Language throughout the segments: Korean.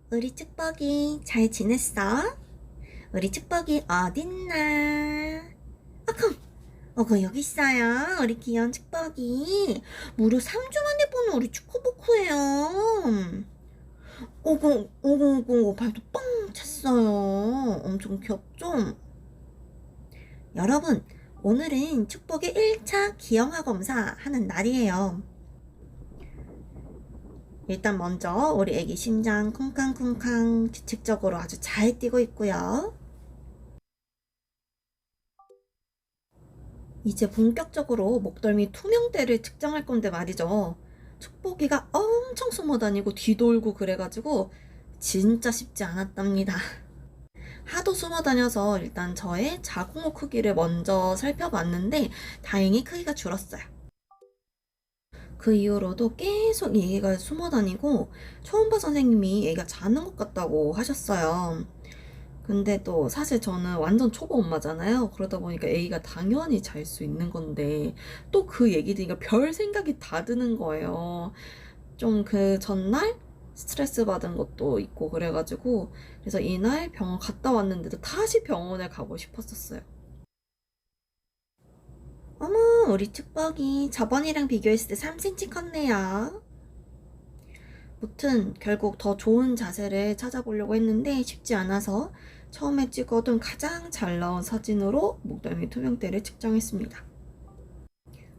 우리 축복이 잘 지냈어? 우리 축복이 어딨나? 아컴! 어거 여기 있어요. 우리 귀여운 축복이. 무려 3주 만에 보는 우리 축구복후예요. 오고 발도 뻥 찼어요. 엄청 귀엽죠? 여러분, 오늘은 축복의 1차 기형아 검사 하는 날이에요. 일단 먼저 우리 애기 심장 쿵쾅쿵쾅 규칙적으로 아주 잘 뛰고 있고요. 이제 본격적으로 목덜미 투명대를 측정할 건데 말이죠. 축복이가 엄청 숨어 다니고 뒤돌고 그래가지고 진짜 쉽지 않았답니다. 하도 숨어 다녀서 일단 저의 자궁호 크기를 먼저 살펴봤는데 다행히 크기가 줄었어요. 그 이후로도 계속 얘가 숨어 다니고 초음파 선생님이 애가 자는 것 같다고 하셨어요. 근데 또 사실 저는 완전 초보 엄마잖아요. 그러다 보니까 애기가 당연히 잘 수 있는 건데 또 그 얘기 들으니까 별 생각이 다 드는 거예요. 좀 그 전날 스트레스 받은 것도 있고 그래가지고 그래서 이날 병원 갔다 왔는데도 다시 병원에 가고 싶었었어요. 어머, 우리 축복이 저번이랑 비교했을 때 3cm 컸네요. 무튼 결국 더 좋은 자세를 찾아보려고 했는데 쉽지 않아서 처음에 찍어둔 가장 잘 나온 사진으로 목덜미 투명대를 측정했습니다.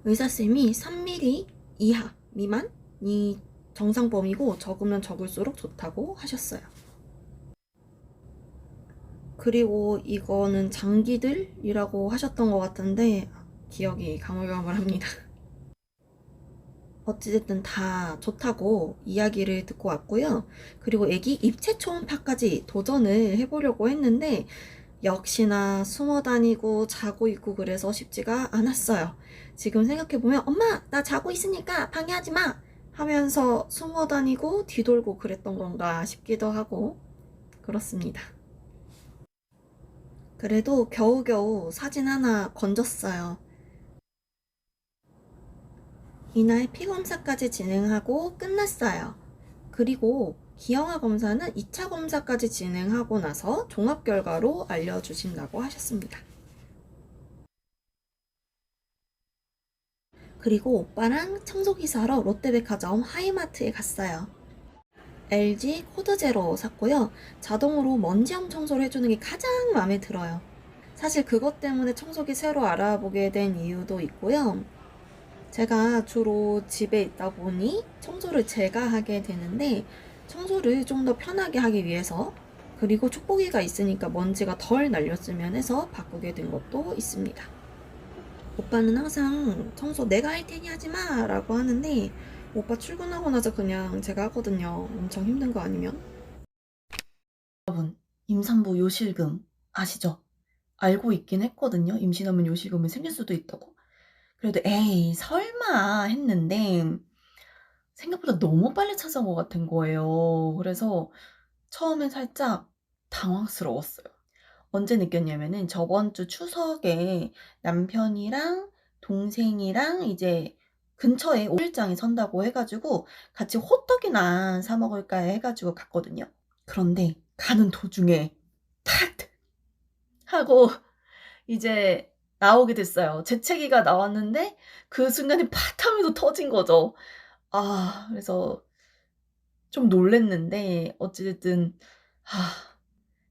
의사쌤이 3mm 이하 미만이 정상범위고 적으면 적을수록 좋다고 하셨어요. 그리고 이거는 장기들이라고 하셨던 것 같은데 기억이 가물가물합니다. 어찌됐든 다 좋다고 이야기를 듣고 왔고요. 그리고 애기 입체 초음파까지 도전을 해보려고 했는데 역시나 숨어 다니고 자고 있고 그래서 쉽지가 않았어요. 지금 생각해보면 엄마 나 자고 있으니까 방해하지 마 하면서 숨어 다니고 뒤돌고 그랬던 건가 싶기도 하고 그렇습니다. 그래도 겨우겨우 사진 하나 건졌어요. 이날 피검사까지 진행하고 끝났어요. 그리고 기형아 검사는 2차 검사까지 진행하고 나서 종합 결과로 알려주신다고 하셨습니다. 그리고 오빠랑 청소기 사러 롯데백화점 하이마트에 갔어요. LG 코드제로 샀고요. 자동으로 먼지염 청소를 해주는 게 가장 마음에 들어요. 사실 그것 때문에 청소기 새로 알아보게 된 이유도 있고요. 제가 주로 집에 있다 보니 청소를 제가 하게 되는데 청소를 좀 더 편하게 하기 위해서 그리고 축복이가 있으니까 먼지가 덜 날렸으면 해서 바꾸게 된 것도 있습니다. 오빠는 항상 청소 내가 할 테니 하지 마 라고 하는데 오빠 출근하고 나서 그냥 제가 하거든요. 엄청 힘든 거 아니면. 여러분, 임산부 요실금 아시죠? 알고 있긴 했거든요. 임신하면 요실금이 생길 수도 있다고. 그래도 에이 설마 했는데 생각보다 너무 빨리 찾아온 것 같은 거예요. 그래서 처음엔 살짝 당황스러웠어요. 언제 느꼈냐면은 저번 주 추석에 남편이랑 동생이랑 이제 근처에 5일장이 선다고 해가지고 같이 호떡이나 사 먹을까 해가지고 갔거든요. 그런데 가는 도중에 탁 하고 이제 나오게 됐어요. 재채기가 나왔는데 그 순간에 팍 하면서 터진 거죠. 그래서 좀 놀랬는데 어찌됐든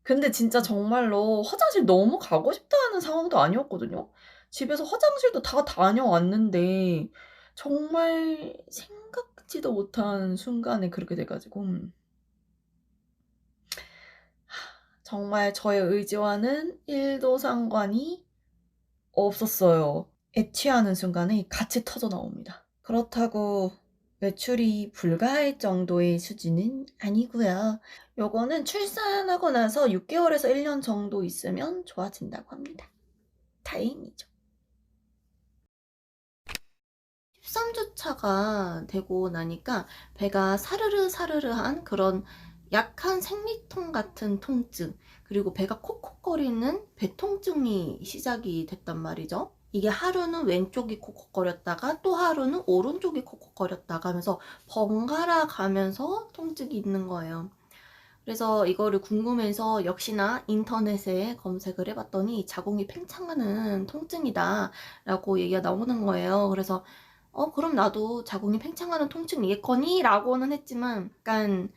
근데 진짜 정말로 화장실 너무 가고 싶다 하는 상황도 아니었거든요. 집에서 화장실도 다 다녀왔는데 정말 생각지도 못한 순간에 그렇게 돼 가지고 정말 저의 의지와는 1도 상관이 없었어요. 애취하는 순간에 같이 터져 나옵니다. 그렇다고 외출이 불가할 정도의 수준은 아니고요. 요거는 출산하고 나서 6개월에서 1년 정도 있으면 좋아진다고 합니다. 다행이죠. 13주 차가 되고 나니까 배가 사르르한 그런 약한 생리통 같은 통증, 그리고 배가 콕콕거리는 배통증이 시작이 됐단 말이죠. 이게 하루는 왼쪽이 콕콕거렸다가 또 하루는 오른쪽이 콕콕거렸다가 하면서 번갈아 가면서 통증이 있는 거예요. 그래서 이거를 궁금해서 역시나 인터넷에 검색을 해봤더니 자궁이 팽창하는 통증이다 라고 얘기가 나오는 거예요. 그래서 그럼 나도 자궁이 팽창하는 통증이겠거니? 라고는 했지만 약간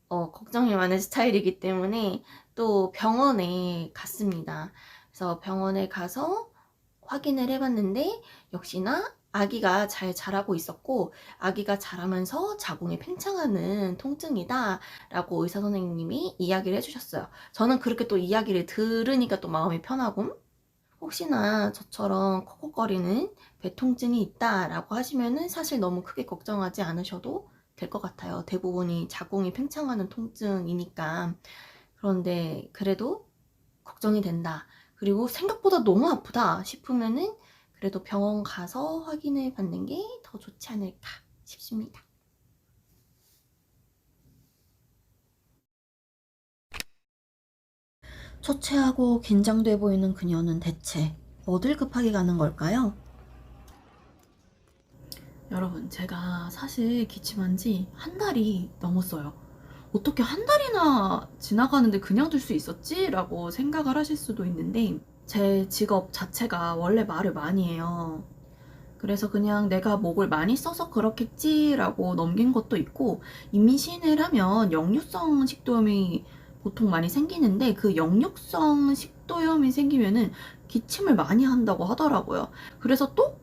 걱정이 많은 스타일이기 때문에 또 병원에 갔습니다. 그래서 병원에 가서 확인을 해봤는데 역시나 아기가 잘 자라고 있었고 아기가 자라면서 자궁이 팽창하는 통증이다 라고 의사 선생님이 이야기를 해주셨어요. 저는 그렇게 또 이야기를 들으니까 또 마음이 편하고 혹시나 저처럼 콕콕거리는 배통증이 있다라고 하시면은 사실 너무 크게 걱정하지 않으셔도 될 것 같아요. 대부분이 자궁이 팽창하는 통증이니까. 그런데 그래도 걱정이 된다. 그리고 생각보다 너무 아프다 싶으면은 그래도 병원 가서 확인을 받는 게 더 좋지 않을까 싶습니다. 초췌하고 긴장돼 보이는 그녀는 대체 어딜 급하게 가는 걸까요? 여러분, 제가 사실 기침한 지 한 달이 넘었어요. 어떻게 한 달이나 지나가는데 그냥 둘 수 있었지? 라고 생각을 하실 수도 있는데 제 직업 자체가 원래 말을 많이 해요. 그래서 그냥 내가 목을 많이 써서 그렇겠지라고 넘긴 것도 있고 임신을 하면 역류성 식도염이 보통 많이 생기는데 그 역류성 식도염이 생기면은 기침을 많이 한다고 하더라고요. 그래서 또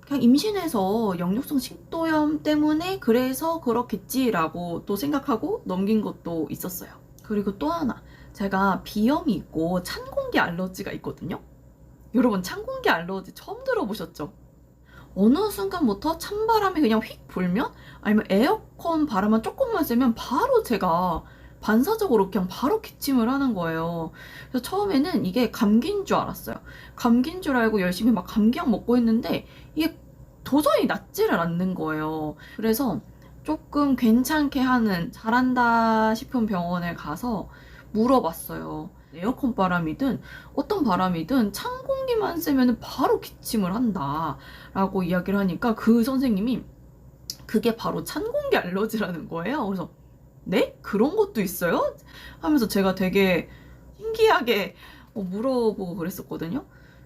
그냥 임신해서 역류성 식도염 때문에 그래서 그렇겠지라고 또 생각하고 넘긴 것도 있었어요. 그리고 또 하나, 제가 비염이 있고 찬 공기 알러지가 있거든요. 여러분, 찬 공기 알러지 처음 들어보셨죠? 어느 순간부터 찬바람이 그냥 휙 불면 아니면 에어컨 바람만 조금만 쐬면 바로 제가 반사적으로 그냥 바로 기침을 하는 거예요. 그래서 처음에는 이게 감기인 줄 알았어요. 감기인 줄 알고 열심히 막 감기약 먹고 했는데 이게 도저히 낫지를 않는 거예요. 그래서 조금 괜찮게 하는 잘한다 싶은 병원에 가서 물어봤어요. 에어컨 바람이든 어떤 바람이든 찬 공기만 쐬면 바로 기침을 한다 라고 이야기를 하니까 그 선생님이 그게 바로 찬 공기 알러지라는 거예요. 그래서 네? 그런 것도 있어요? 하면서 제가 되게 신기하게 물어보고 그랬었거든요.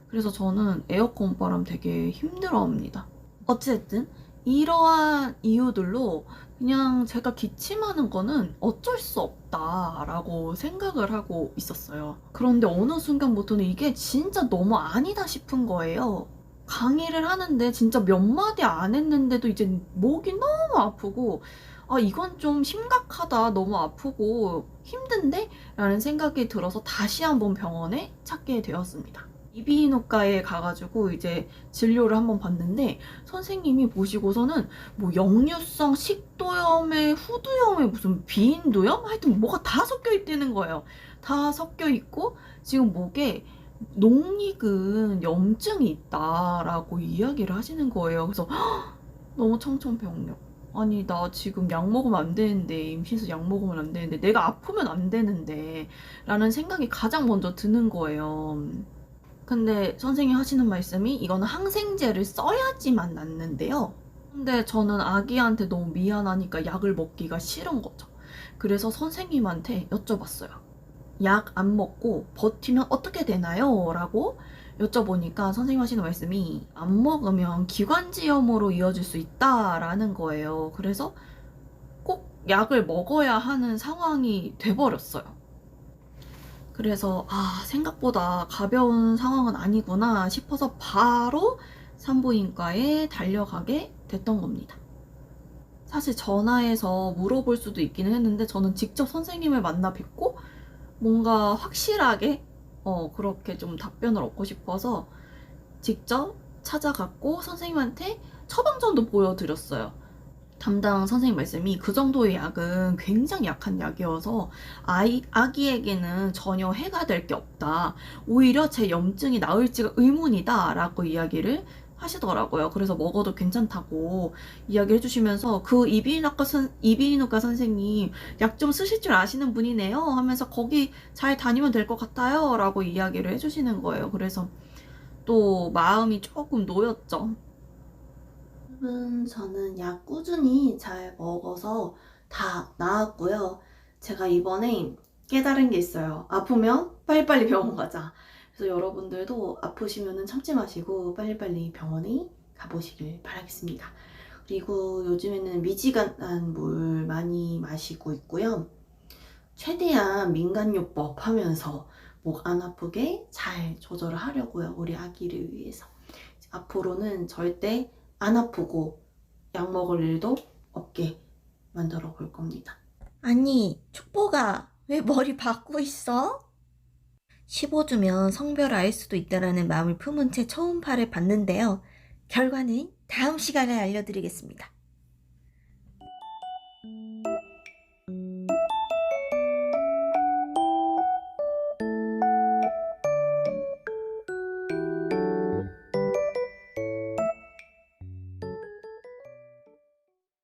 그래서 저는 에어컨 바람 되게 힘들어합니다. 어쨌든 이러한 이유들로 그냥 제가 기침하는 거는 어쩔 수 없다라고 생각을 하고 있었어요. 그런데 어느 순간부터는 이게 진짜 너무 아니다 싶은 거예요. 강의를 하는데 진짜 몇 마디 안 했는데도 이제 목이 너무 아프고 이건 좀 심각하다. 너무 아프고 힘든데? 라는 생각이 들어서 다시 한번 병원에 찾게 되었습니다. 이비인후과에 가가지고 이제 진료를 한번 받는데 선생님이 보시고서는 뭐 역류성 식도염에 후두염에 무슨 비인두염? 하여튼 뭐가 다 섞여 있다는 거예요. 다 섞여 있고 지금 목에 녹익은 염증이 있다라고 이야기를 하시는 거예요. 그래서 너무 청천벽력. 아니 나 지금 약 먹으면 안 되는데 임신해서 약 먹으면 안 되는데 내가 아프면 안 되는데 라는 생각이 가장 먼저 드는 거예요. 근데 선생님이 하시는 말씀이 이거는 항생제를 써야지만 낫는데요. 근데 저는 아기한테 너무 미안하니까 약을 먹기가 싫은 거죠. 그래서 선생님한테 여쭤봤어요. 약 안 먹고 버티면 어떻게 되나요? 라고 여쭤보니까 선생님 하시는 말씀이 안 먹으면 기관지염으로 이어질 수 있다라는 거예요. 그래서 꼭 약을 먹어야 하는 상황이 돼버렸어요. 그래서 생각보다 가벼운 상황은 아니구나 싶어서 바로 산부인과에 달려가게 됐던 겁니다. 사실 전화해서 물어볼 수도 있기는 했는데 저는 직접 선생님을 만나 뵙고 뭔가 확실하게 그렇게 좀 답변을 얻고 싶어서 직접 찾아갔고 선생님한테 처방전도 보여드렸어요. 담당 선생님 말씀이 그 정도의 약은 굉장히 약한 약이어서 아기에게는 전혀 해가 될 게 없다. 오히려 제 염증이 나을지가 의문이다. 라고 이야기를 하시더라고요. 그래서 먹어도 괜찮다고 이야기를 해주시면서 그 이비인후과 선생님 약 좀 쓰실 줄 아시는 분이네요. 하면서 거기 잘 다니면 될 것 같아요. 라고 이야기를 해주시는 거예요. 그래서 또 마음이 조금 놓였죠. 저는 약 꾸준히 잘 먹어서 다 나았고요. 제가 이번에 깨달은 게 있어요. 아프면 빨리빨리 병원 가자. 그래서 여러분들도 아프시면 참지 마시고 빨리빨리 병원에 가보시길 바라겠습니다. 그리고 요즘에는 미지근한 물 많이 마시고 있고요. 최대한 민간요법 하면서 목 안 아프게 잘 조절을 하려고요. 우리 아기를 위해서. 앞으로는 절대 안 아프고 약 먹을 일도 없게 만들어 볼 겁니다. 아니, 축보가 왜 머리 박고 있어? 15주면 성별을 알 수도 있다라는 마음을 품은 채 초음파를 봤는데요. 결과는 다음 시간에 알려드리겠습니다.